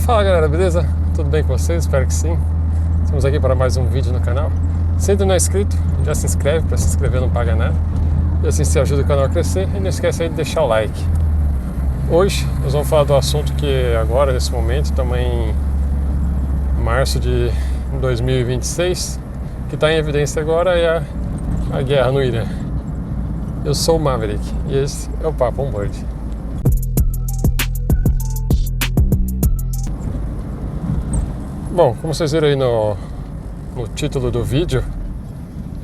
Fala galera, beleza? Tudo bem com vocês? Espero que sim. Estamos aqui para mais um vídeo no canal. Se ainda não é inscrito, já se inscreve, para se inscrever não paga nada. E assim você ajuda o canal a crescer e não esquece aí de deixar o like. Hoje nós vamos falar do assunto que agora, nesse momento, estamos em março de 2026, que está em evidência agora é a guerra no Irã. Eu sou o Maverick e esse é o Papo On Board. Bom, como vocês viram aí no título do vídeo,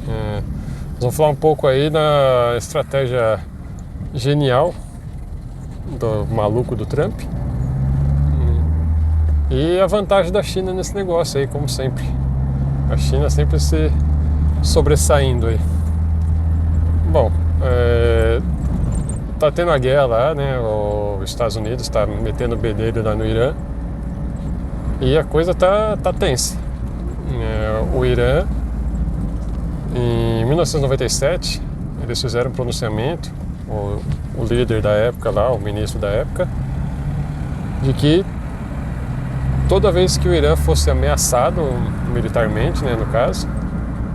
nós vamos falar um pouco aí na estratégia genial do maluco do Trump e a vantagem da China nesse negócio aí, como sempre. A China sempre se sobressaindo aí. Bom, tá tendo a guerra lá, né? Os Estados Unidos está metendo o bedelho lá no Irã. E a coisa tá tensa. O Irã, em 1997, eles fizeram um pronunciamento, o líder da época lá, o ministro da época, de que toda vez que o Irã fosse ameaçado militarmente, né, no caso,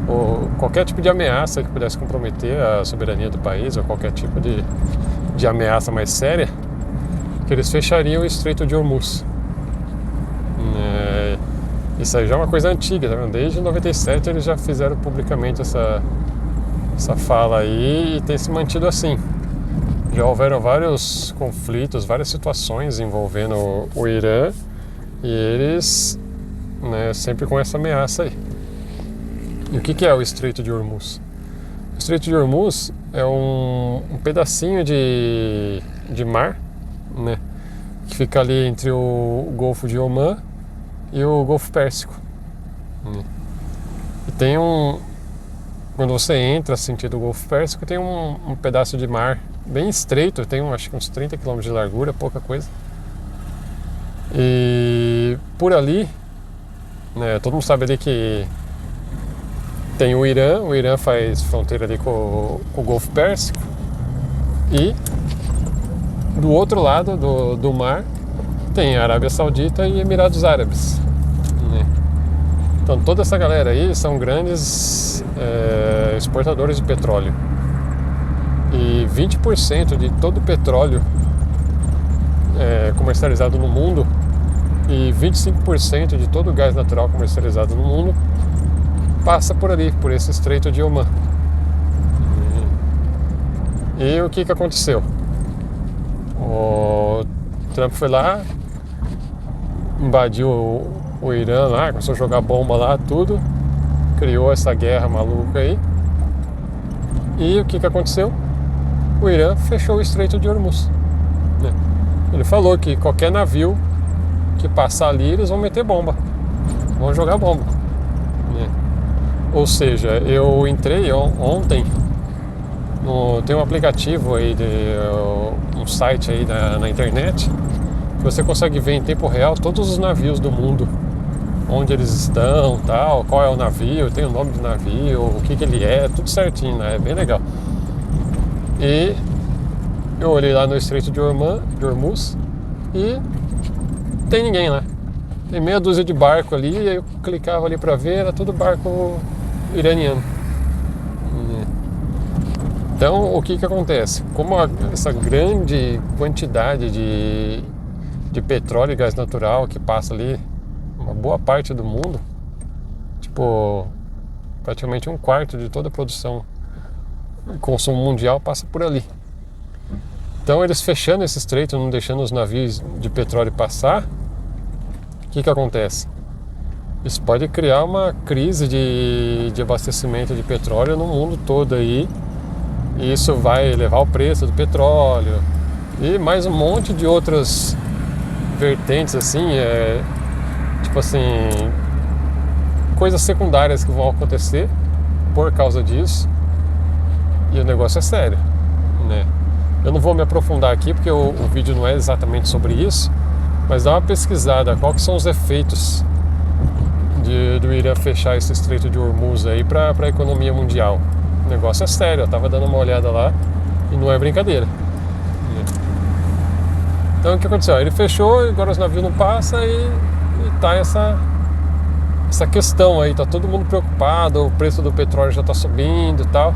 ou qualquer tipo de ameaça que pudesse comprometer a soberania do país, ou qualquer tipo de ameaça mais séria, que eles fechariam o Estreito de Hormuz. Isso aí já é uma coisa antiga, tá vendo? Desde 97 eles já fizeram publicamente essa fala aí e tem se mantido assim. Já houveram vários conflitos, várias situações envolvendo o Irã e eles, né, sempre com essa ameaça aí. E o que é o Estreito de Hormuz? O Estreito de Hormuz é um pedacinho de mar, né, que fica ali entre o Golfo de Omã e o Golfo Pérsico. E tem quando você entra sentido Golfo Pérsico, tem um pedaço de mar bem estreito, tem acho que uns 30 km de largura, pouca coisa. E por ali, né, todo mundo sabe ali que tem o Irã faz fronteira ali com o Golfo Pérsico, e do outro lado do mar tem a Arábia Saudita e Emirados Árabes, né? Então toda essa galera aí são grandes exportadores de petróleo. E 20% de todo o petróleo comercializado no mundo e 25% de todo o gás natural comercializado no mundo passa por ali, por esse Estreito de Omã. E o que aconteceu? O Trump foi lá, invadiu o Irã lá, começou a jogar bomba lá, tudo, criou essa guerra maluca aí. E o que aconteceu? O Irã fechou o Estreito de Hormuz, né? Ele falou que qualquer navio que passar ali, eles vão meter bomba, vão jogar bomba, né? Ou seja, eu entrei ontem, tem um aplicativo aí, um site aí na internet, que você consegue ver em tempo real todos os navios do mundo, onde eles estão, tal, qual é o navio, tem o nome do navio, o que ele é, tudo certinho, né? É bem legal. E eu olhei lá no Estreito de Hormuz e tem ninguém lá. Tem meia dúzia de barco ali, e eu clicava ali pra ver, era tudo barco iraniano. Então, o que acontece? Como essa grande quantidade de petróleo e gás natural que passa ali, uma boa parte do mundo, tipo, praticamente 1/4 de toda a produção e consumo mundial passa por ali. Então, eles fechando esse estreito, não deixando os navios de petróleo passar, o que acontece? Isso pode criar uma crise de abastecimento de petróleo no mundo todo aí. E isso vai elevar o preço do petróleo e mais um monte de outras vertentes assim, tipo assim, coisas secundárias que vão acontecer por causa disso. E o negócio é sério, né? Eu não vou me aprofundar aqui porque o vídeo não é exatamente sobre isso, mas dá uma pesquisada, qual que são os efeitos do Irã fechar esse Estreito de Hormuz aí para a economia mundial. O negócio é sério, eu tava dando uma olhada lá e não é brincadeira. Então o que aconteceu? Ele fechou, agora os navios não passam e tá essa questão aí, tá todo mundo preocupado, o preço do petróleo já tá subindo e tal.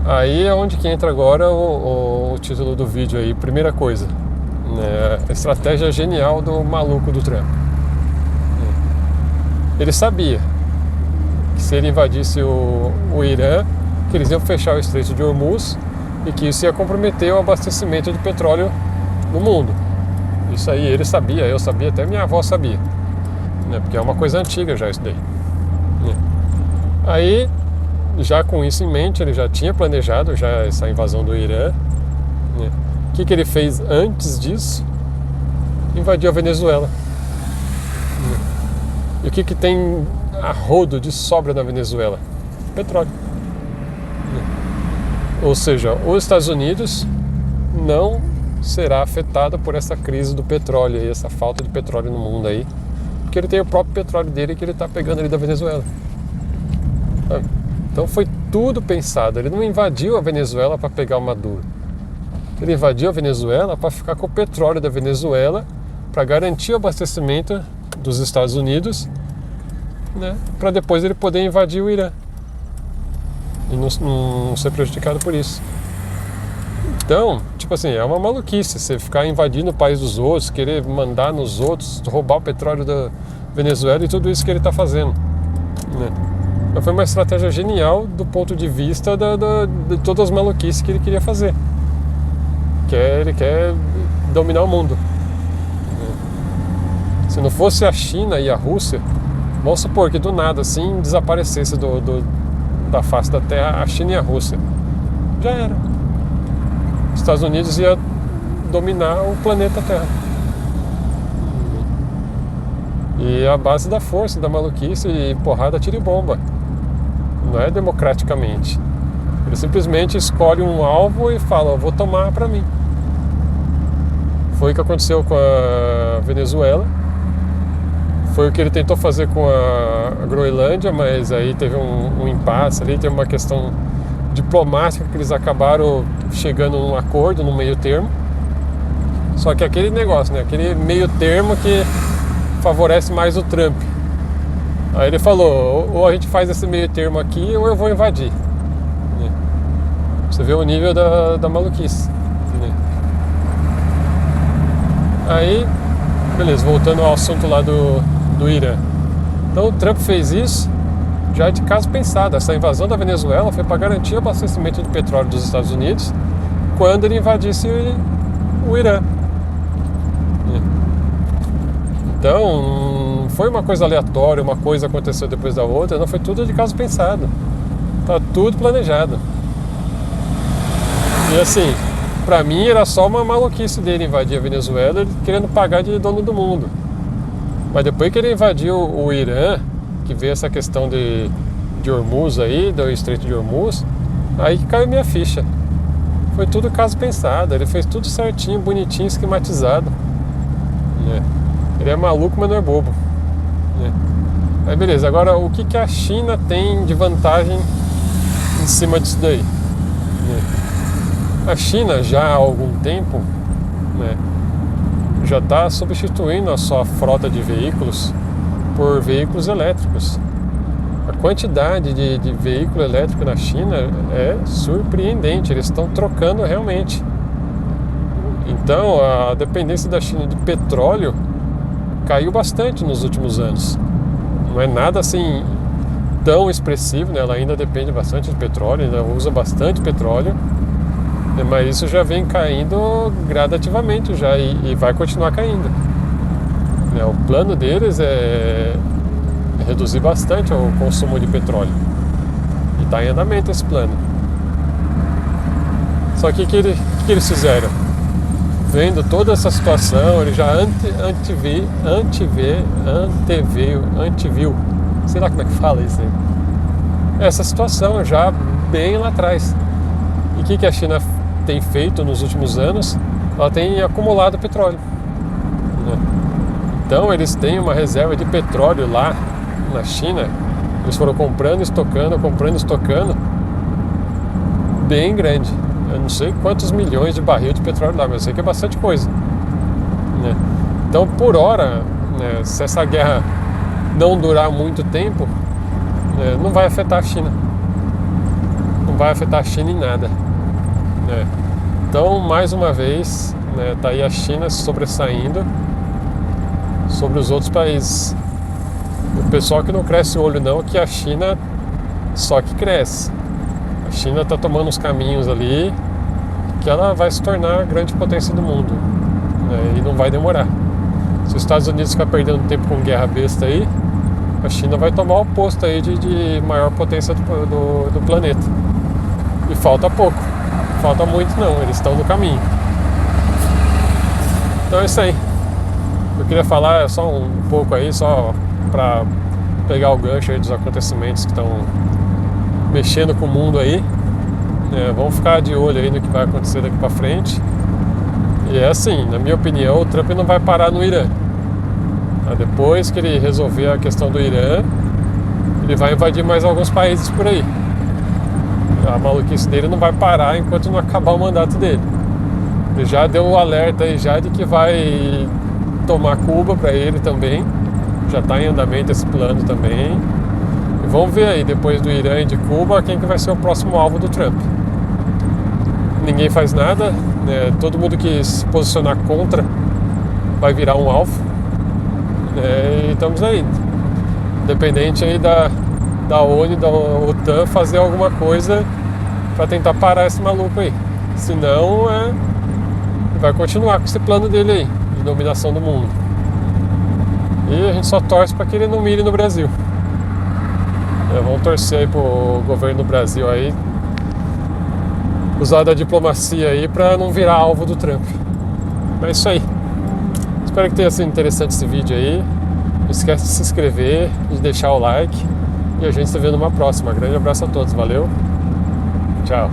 Aí é onde que entra agora o título do vídeo aí, primeira coisa, né? A estratégia genial do maluco do Trump. Ele sabia que se ele invadisse o Irã, que eles iam fechar o Estreito de Hormuz e que isso ia comprometer o abastecimento de petróleo no mundo. Isso aí ele sabia, eu sabia, até minha avó sabia, né? Porque é uma coisa antiga já isso daí, né? Aí, já com isso em mente, ele já tinha planejado já essa invasão do Irã, né? O que ele fez antes disso? Invadiu a Venezuela. E o que tem a rodo de sobra na Venezuela? Petróleo. Ou seja, os Estados Unidos não será afetado por essa crise do petróleo e essa falta de petróleo no mundo aí, porque ele tem o próprio petróleo dele que ele está pegando ali da Venezuela. Então foi tudo pensado. Ele não invadiu a Venezuela para pegar o Maduro. Ele invadiu a Venezuela para ficar com o petróleo da Venezuela, para garantir o abastecimento dos Estados Unidos, né, para depois ele poder invadir o Irã e não ser prejudicado por isso. Então, tipo assim, é uma maluquice você ficar invadindo o país dos outros, querer mandar nos outros, roubar o petróleo da Venezuela e tudo isso que ele está fazendo, né? Então foi uma estratégia genial do ponto de vista de todas as maluquices que ele queria fazer. Ele quer dominar o mundo. Se não fosse a China e a Rússia, vamos supor que do nada assim desaparecesse da face da Terra a China e a Rússia, já era. Os Estados Unidos ia dominar o planeta Terra. E a base da força, da maluquice e porrada, tiro e bomba. Não é democraticamente. Ele simplesmente escolhe um alvo e fala, vou tomar pra mim. Foi o que aconteceu com a Venezuela. Foi o que ele tentou fazer com a Groenlândia, mas aí teve um impasse ali, teve uma questão diplomática que eles acabaram chegando num acordo, num meio termo. Só que aquele negócio, né? Aquele meio termo que favorece mais o Trump. Aí ele falou, ou a gente faz esse meio termo aqui ou eu vou invadir, né? Você vê o nível da maluquice, né? Aí, beleza, voltando ao assunto lá do Irã. Então o Trump fez isso já de caso pensado. Essa invasão da Venezuela foi para garantir o abastecimento de petróleo dos Estados Unidos quando ele invadisse o Irã. Então não foi uma coisa aleatória, uma coisa aconteceu depois da outra, não, foi tudo de caso pensado. Tá tudo planejado. E assim, pra mim era só uma maluquice dele invadir a Venezuela, ele querendo pagar de dono do mundo. Mas depois que ele invadiu o Irã, que veio essa questão de Hormuz aí, do Estreito de Hormuz, aí que caiu minha ficha. Foi tudo caso pensado, ele fez tudo certinho, bonitinho, esquematizado, né? Ele é maluco, mas não é bobo, né? Aí beleza, agora o que a China tem de vantagem em cima disso daí, né? A China já há algum tempo, né, já está substituindo a sua frota de veículos por veículos elétricos. A quantidade de veículo elétrico na China é surpreendente, eles estão trocando realmente. Então a dependência da China de petróleo caiu bastante nos últimos anos. Não é nada assim tão expressivo, né? Ela ainda depende bastante de petróleo, ainda usa bastante petróleo, mas isso já vem caindo gradativamente já e vai continuar caindo. O plano deles é reduzir bastante o consumo de petróleo. E está em andamento esse plano. Só que o que eles fizeram? Vendo toda essa situação, ele já anteviu, sei lá como é que fala isso aí, essa situação já bem lá atrás. E o que a China tem feito nos últimos anos? Ela tem acumulado petróleo, né? Então eles têm uma reserva de petróleo lá na China, eles foram comprando, estocando, bem grande. Eu não sei quantos milhões de barril de petróleo dá, mas eu sei que é bastante coisa, né? Então, por hora, né, se essa guerra não durar muito tempo, né, não vai afetar a China. Não vai afetar a China em nada, né? Então, mais uma vez, né, tá aí a China se sobressaindo sobre os outros países. O pessoal que não cresce o olho não, que a China só que cresce. A China está tomando uns caminhos ali que ela vai se tornar a grande potência do mundo, né, e não vai demorar. Se os Estados Unidos ficar perdendo tempo com guerra besta aí, a China vai tomar o posto aí de maior potência do planeta. E falta pouco. Falta muito não, eles estão no caminho. Então é isso aí. Eu queria falar só um pouco aí, só para pegar o gancho aí dos acontecimentos que estão mexendo com o mundo aí. Vamos ficar de olho aí no que vai acontecer daqui para frente. E é assim, na minha opinião, o Trump não vai parar no Irã. Depois que ele resolver a questão do Irã, ele vai invadir mais alguns países por aí. A maluquice dele não vai parar enquanto não acabar o mandato dele. Ele já deu o alerta aí já de que vai tomar Cuba para ele também. Já está em andamento esse plano também. E vamos ver aí, depois do Irã e de Cuba, quem que vai ser o próximo alvo do Trump. Ninguém faz nada, né? Todo mundo que se posicionar contra vai virar um alvo. E estamos aí. Independente aí da ONU e da OTAN fazer alguma coisa para tentar parar esse maluco aí. Senão, vai continuar com esse plano dele aí, de dominação do mundo. E a gente só torce para que ele não mire no Brasil. Vamos torcer aí pro governo do Brasil aí usar da diplomacia aí para não virar alvo do Trump. É isso aí. Espero que tenha sido interessante esse vídeo aí. Não esquece de se inscrever, de deixar o like. E a gente se vê numa próxima. Grande abraço a todos. Valeu. Tchau.